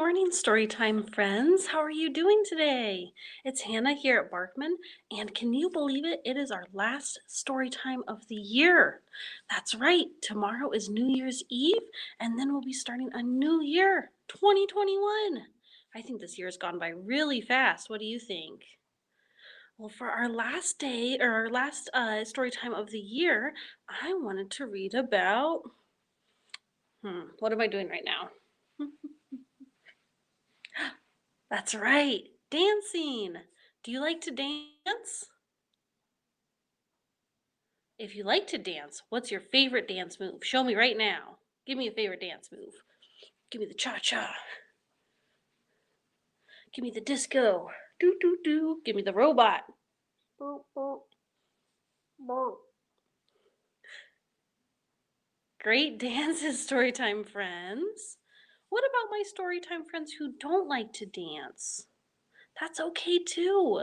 morning, Storytime friends. How are you doing today? It's Hannah here at Barkman, and can you believe it? It is our last Storytime of the year. That's right, tomorrow is New Year's Eve, and then we'll be starting a new year, 2021. I think this year has gone by really fast. What do you think? Well, for our last day, or our last Storytime of the year, I wanted to read about, what am I doing right now? That's right, dancing. Do you like to dance? If you like to dance, what's your favorite dance move? Show me right now. Give me a favorite dance move. Give me the cha-cha. Give me the disco. Do do do. Give me the robot. Boop, boop, boop. Great dances, Storytime friends. What about my Storytime friends who don't like to dance? That's okay too.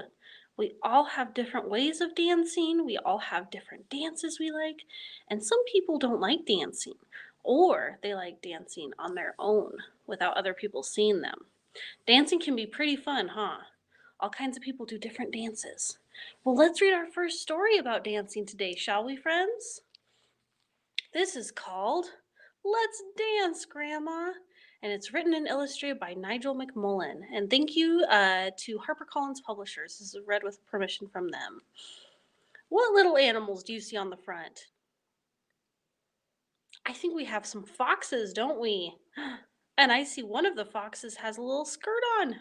We all have different ways of dancing. We all have different dances we like. And some people don't like dancing, or they like dancing on their own without other people seeing them. Dancing can be pretty fun, huh? All kinds of people do different dances. Well, let's read our first story about dancing today, shall we, friends? This is called Let's Dance, Grandma. And it's written and illustrated by Nigel McMullen. And thank you to HarperCollins Publishers. This is read with permission from them. What little animals do you see on the front? I think we have some foxes, don't we? And I see one of the foxes has a little skirt on.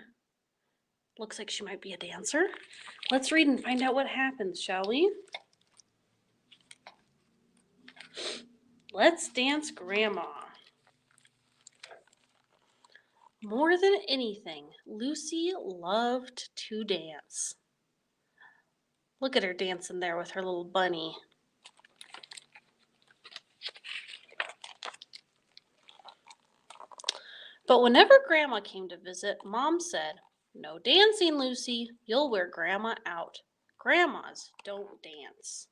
Looks like she might be a dancer. Let's read and find out what happens, shall we? Let's Dance, Grandma. More than anything, Lucy loved to dance. Look at her dancing there with her little bunny. But whenever Grandma came to visit, Mom said, "No dancing, Lucy. You'll wear Grandma out. Grandmas don't dance."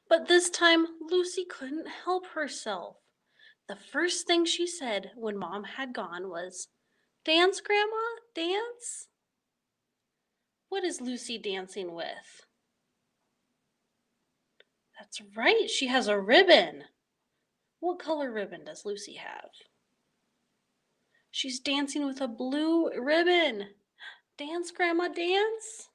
But this time, Lucy couldn't help herself. The first thing she said when Mom had gone was, "Dance, Grandma, dance?" What is Lucy dancing with? That's right, she has a ribbon. What color ribbon does Lucy have? She's dancing with a blue ribbon. Dance, Grandma, dance?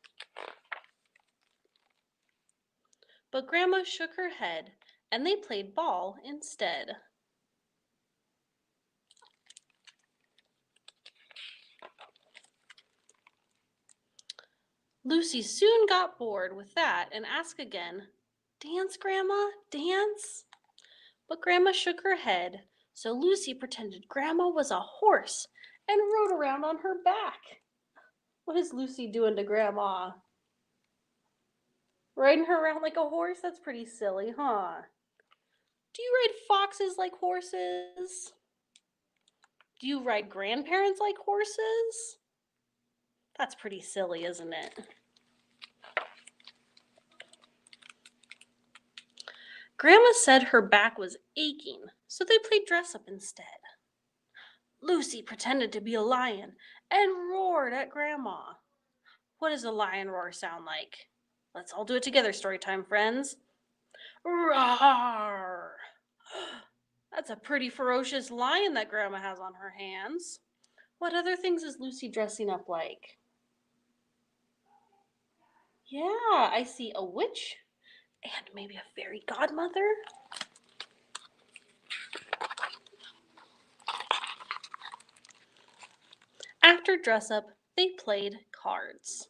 But Grandma shook her head, and they played ball instead. Lucy soon got bored with that and asked again, "Dance, Grandma, dance?" But Grandma shook her head, so Lucy pretended Grandma was a horse and rode around on her back. What is Lucy doing to Grandma? Riding her around like a horse? That's pretty silly, huh? Do you ride foxes like horses? Do you ride grandparents like horses? That's pretty silly, isn't it? Grandma said her back was aching, so they played dress up instead. Lucy pretended to be a lion and roared at Grandma. What does a lion roar sound like? Let's all do it together, story time, friends. Roar! That's a pretty ferocious lion that Grandma has on her hands. What other things is Lucy dressing up like? Yeah, I see a witch and maybe a fairy godmother. After dress up, they played cards.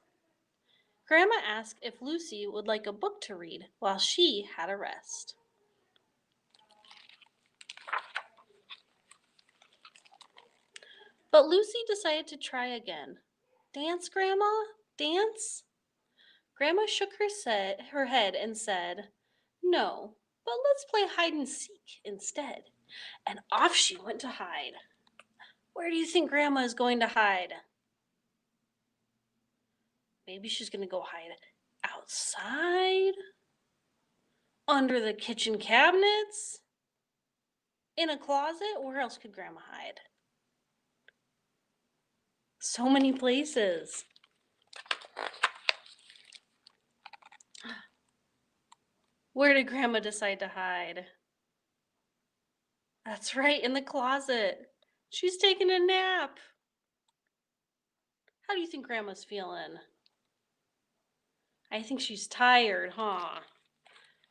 Grandma asked if Lucy would like a book to read while she had a rest. But Lucy decided to try again. Dance, Grandma? Dance? Grandma shook her head and said, "No, but let's play hide and seek instead." And off she went to hide. Where do you think Grandma is going to hide? Maybe she's going to go hide outside? Under the kitchen cabinets? In a closet? Where else could Grandma hide? So many places. Where did Grandma decide to hide? That's right, in the closet. She's taking a nap. How do you think Grandma's feeling? I think she's tired, huh?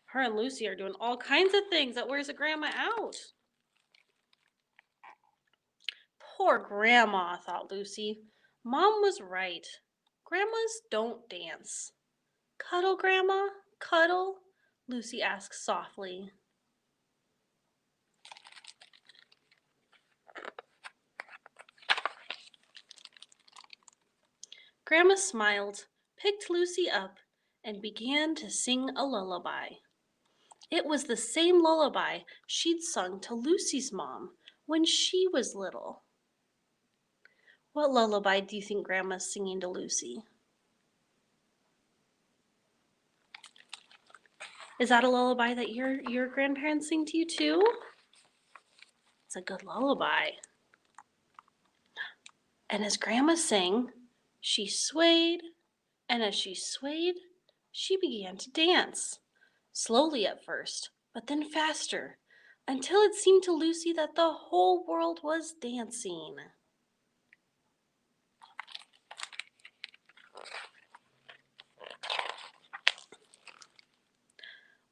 Her and Lucy are doing all kinds of things that wears a Grandma out. Poor Grandma, thought Lucy. Mom was right. Grandmas don't dance. Cuddle, Grandma? Cuddle? Lucy asked softly. Grandma smiled, picked Lucy up, and began to sing a lullaby. It was the same lullaby she'd sung to Lucy's mom when she was little. What lullaby do you think Grandma's singing to Lucy? Is that a lullaby that your grandparents sing to you too? It's a good lullaby. And as Grandma sang, she swayed, and as she swayed, she began to dance. Slowly at first, but then faster, until it seemed to Lucy that the whole world was dancing.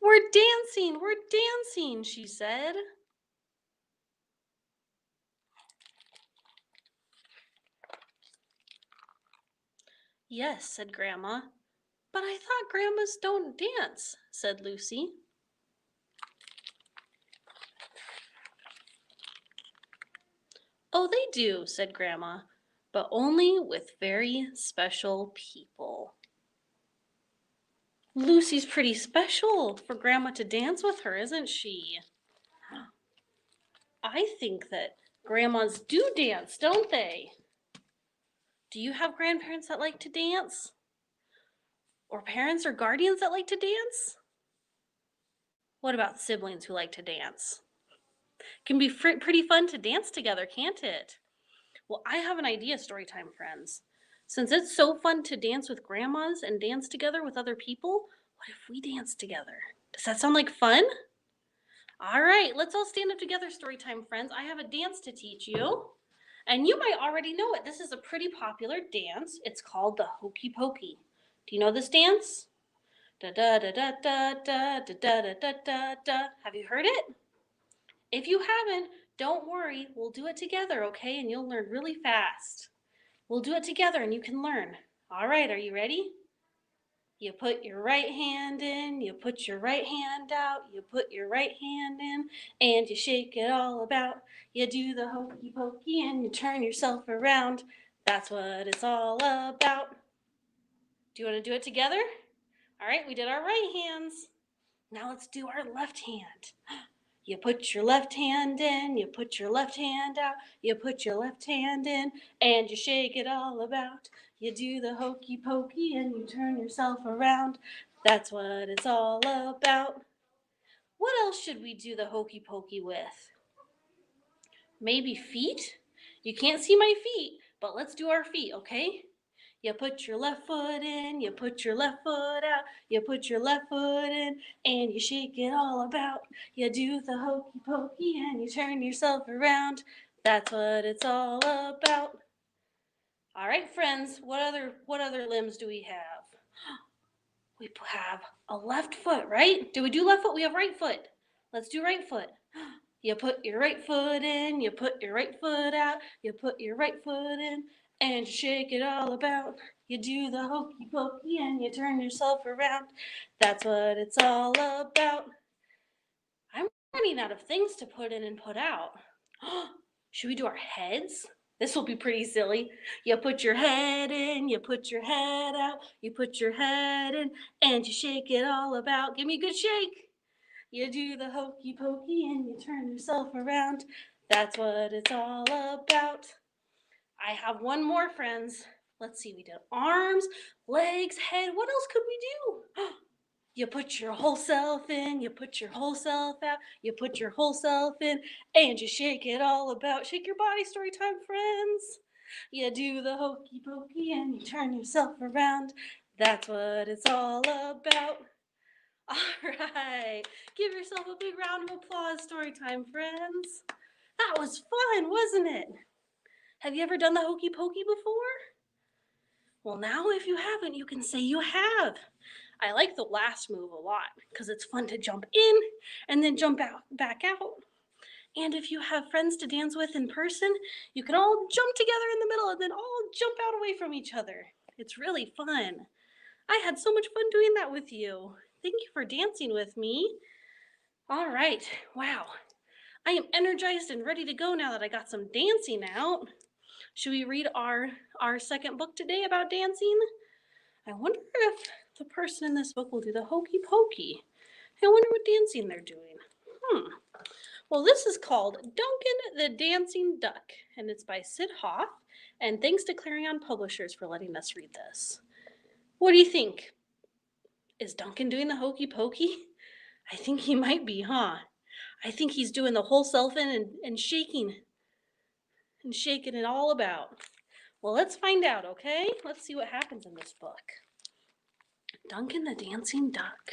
We're dancing, she said. Yes, said Grandma. But I thought grandmas don't dance, said Lucy. Oh, they do, said Grandma, but only with very special people. Lucy's pretty special for Grandma to dance with her, isn't she? I think that grandmas do dance, don't they? Do you have grandparents that like to dance? Or parents or guardians that like to dance? What about siblings who like to dance? It can be pretty fun to dance together, can't it? Well, I have an idea, Storytime friends. Since it's so fun to dance with grandmas and dance together with other people, what if we dance together? Does that sound like fun? All right, let's all stand up together, Storytime friends. I have a dance to teach you. And you might already know it. This is a pretty popular dance. It's called the Hokey Pokey. Do you know this dance? Da da da da da da da da da da da da. Have you heard it? If you haven't, don't worry. We'll do it together, okay? And you'll learn really fast. We'll do it together and you can learn. All right, are you ready? You put your right hand in, you put your right hand out, you put your right hand in, and you shake it all about. You do the hokey pokey and you turn yourself around. That's what it's all about. Do you want to do it together? All right, we did our right hands. Now let's do our left hand. You put your left hand in, you put your left hand out, you put your left hand in, and you shake it all about. You do the hokey pokey and you turn yourself around. That's what it's all about. What else should we do the hokey pokey with? Maybe feet? You can't see my feet, but let's do our feet, okay? You put your left foot in, you put your left foot out, you put your left foot in, and you shake it all about. You do the hokey pokey and you turn yourself around. That's what it's all about. All right, friends, what other limbs do we have? We have a left foot, right? Do we do left foot? We have right foot. Let's do right foot. You put your right foot in, you put your right foot out, you put your right foot in, and you shake it all about. You do the hokey pokey and you turn yourself around. That's what it's all about. I'm running out of things to put in and put out. Should we do our heads? This will be pretty silly. You put your head in, you put your head out, you put your head in, and you shake it all about. Give me a good shake. You do the hokey pokey and you turn yourself around. That's what it's all about. I have one more, friends. Let's see, we did arms, legs, head. What else could we do? You put your whole self in, you put your whole self out, you put your whole self in, and you shake it all about. Shake your body, story time, friends. You do the hokey pokey and you turn yourself around. That's what it's all about. All right. Give yourself a big round of applause, story time, friends. That was fun, wasn't it? Have you ever done the hokey pokey before? Well, now if you haven't, you can say you have. I like the last move a lot because it's fun to jump in and then jump back out. And if you have friends to dance with in person, you can all jump together in the middle and then all jump out away from each other. It's really fun. I had so much fun doing that with you. Thank you for dancing with me. All right, wow. I am energized and ready to go now that I got some dancing out. Should we read our second book today about dancing? I wonder if the person in this book will do the hokey pokey. I wonder what dancing they're doing. Well, this is called Duncan the Dancing Duck, and it's by Sid Hoff. And thanks to Clarion Publishers for letting us read this. What do you think? Is Duncan doing the hokey pokey? I think he might be, huh? I think he's doing the whole self in and shaking it all about. Well, let's find out, okay? Let's see what happens in this book. Duncan the Dancing Duck.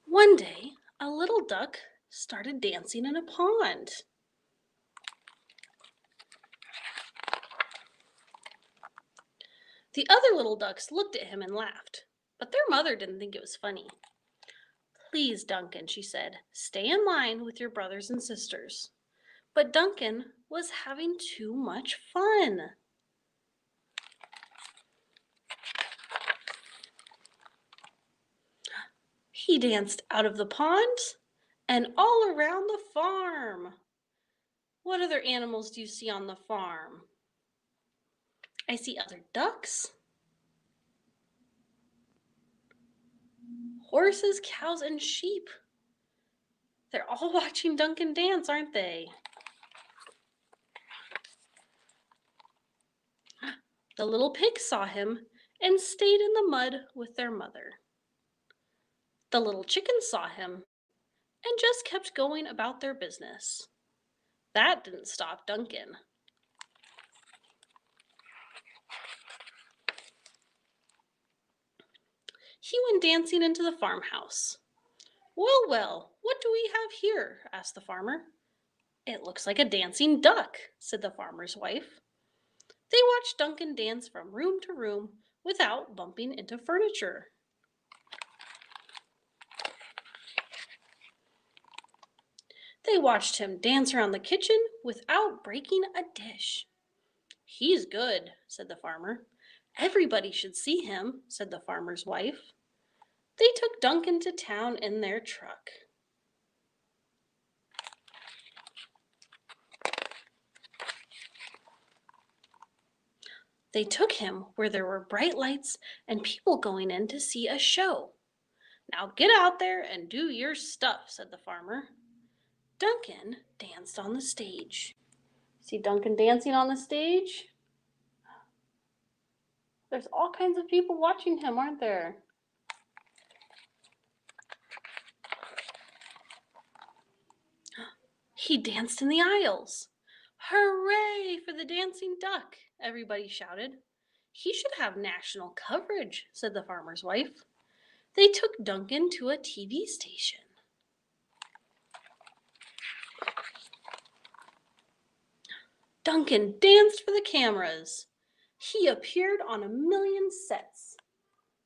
One day, a little duck started dancing in a pond. The other little ducks looked at him and laughed, but their mother didn't think it was funny. Please, Duncan, she said, stay in line with your brothers and sisters. But Duncan was having too much fun. He danced out of the pond and all around the farm. What other animals do you see on the farm? I see other ducks, horses, cows, and sheep. They're all watching Duncan dance, aren't they? The little pigs saw him and stayed in the mud with their mother. The little chickens saw him and just kept going about their business. That didn't stop Duncan. He went dancing into the farmhouse. Well, well, what do we have here? Asked the farmer. It looks like a dancing duck, said the farmer's wife. They watched Duncan dance from room to room without bumping into furniture. They watched him dance around the kitchen without breaking a dish. He's good, said the farmer. Everybody should see him, said the farmer's wife. They took Duncan to town in their truck. They took him where there were bright lights and people going in to see a show. Now get out there and do your stuff, said the farmer. Duncan danced on the stage. See Duncan dancing on the stage? There's all kinds of people watching him, aren't there? He danced in the aisles. Hooray for the dancing duck, everybody shouted. He should have national coverage, said the farmer's wife. They took Duncan to a TV station. Duncan danced for the cameras. He appeared on a million sets.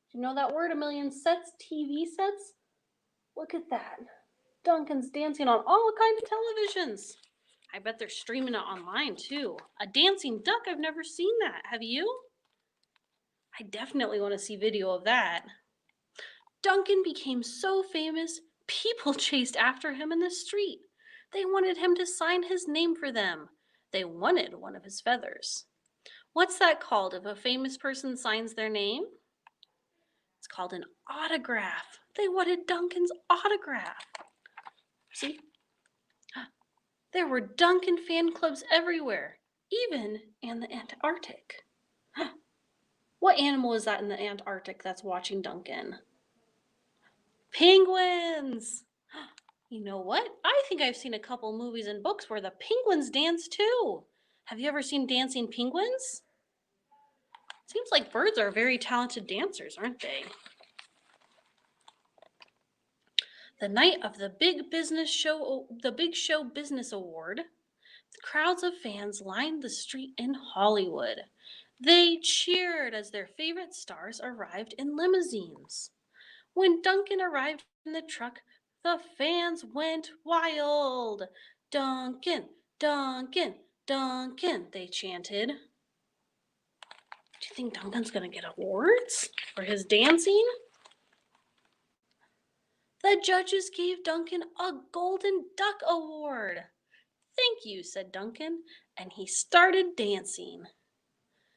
Do you know that word, a million sets? TV sets? Look at that. Duncan's dancing on all kinds of televisions. I bet they're streaming it online too. A dancing duck, I've never seen that. Have you? I definitely want to see video of that. Duncan became so famous, people chased after him in the street. They wanted him to sign his name for them. They wanted one of his feathers. What's that called if a famous person signs their name? It's called an autograph. They wanted Duncan's autograph. See? There were Duncan fan clubs everywhere, even in the Antarctic. What animal is that in the Antarctic that's watching Duncan? Penguins! You know what? I think I've seen a couple movies and books where the penguins dance too. Have you ever seen dancing penguins? Seems like birds are very talented dancers, aren't they? The night of the Big Show Business Award, crowds of fans lined the street in Hollywood. They cheered as their favorite stars arrived in limousines. When Duncan arrived in the truck, the fans went wild. Duncan, Duncan, Duncan, they chanted. Do you think Duncan's going to get awards for his dancing? The judges gave Duncan a Golden Duck Award. Thank you, said Duncan, and he started dancing.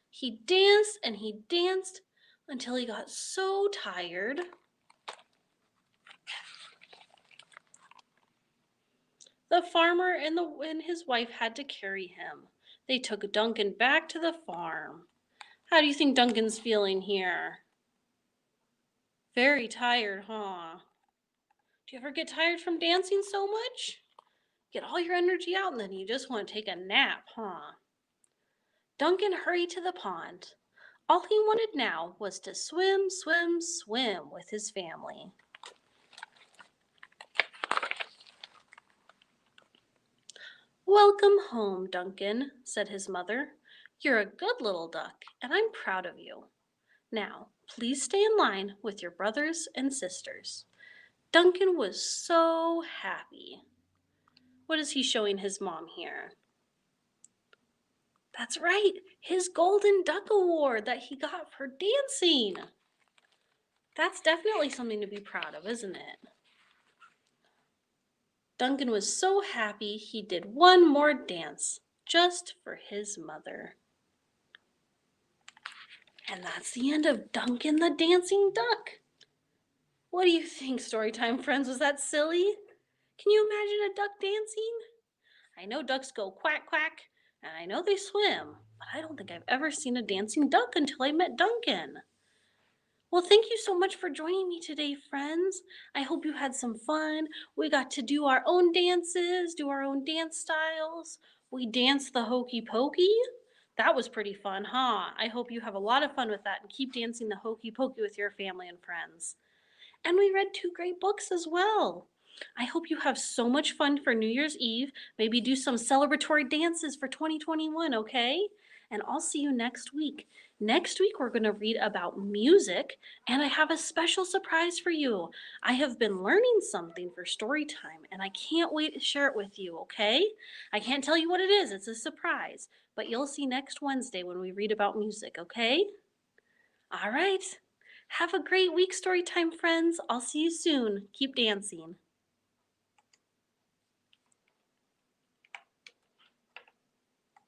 He danced and he danced until he got so tired. The farmer and his wife had to carry him. They took Duncan back to the farm. How do you think Duncan's feeling here? Very tired, huh? Do you ever get tired from dancing so much? Get all your energy out and then you just want to take a nap, huh? Duncan hurried to the pond. All he wanted now was to swim, swim, swim with his family. Welcome home, Duncan, said his mother. You're a good little duck, and I'm proud of you. Now, please stay in line with your brothers and sisters. Duncan was so happy. What is he showing his mom here? That's right, his Golden Duck Award that he got for dancing. That's definitely something to be proud of, isn't it? Duncan was so happy he did one more dance just for his mother. And that's the end of Duncan the Dancing Duck. What do you think, Storytime friends? Was that silly? Can you imagine a duck dancing? I know ducks go quack quack, and I know they swim, but I don't think I've ever seen a dancing duck until I met Duncan. Well, thank you so much for joining me today, friends. I hope you had some fun. We got to do our own dances, do our own dance styles. We danced the Hokey Pokey. That was pretty fun, huh? I hope you have a lot of fun with that and keep dancing the Hokey Pokey with your family and friends. And we read two great books as well. I hope you have so much fun for New Year's Eve. Maybe do some celebratory dances for 2021, okay? And I'll see you next week. Next week, we're going to read about music, and I have a special surprise for you. I have been learning something for story time, and I can't wait to share it with you, okay? I can't tell you what it is, it's a surprise, but you'll see next Wednesday when we read about music, okay? All right. Have a great week, Storytime friends. I'll see you soon. Keep dancing.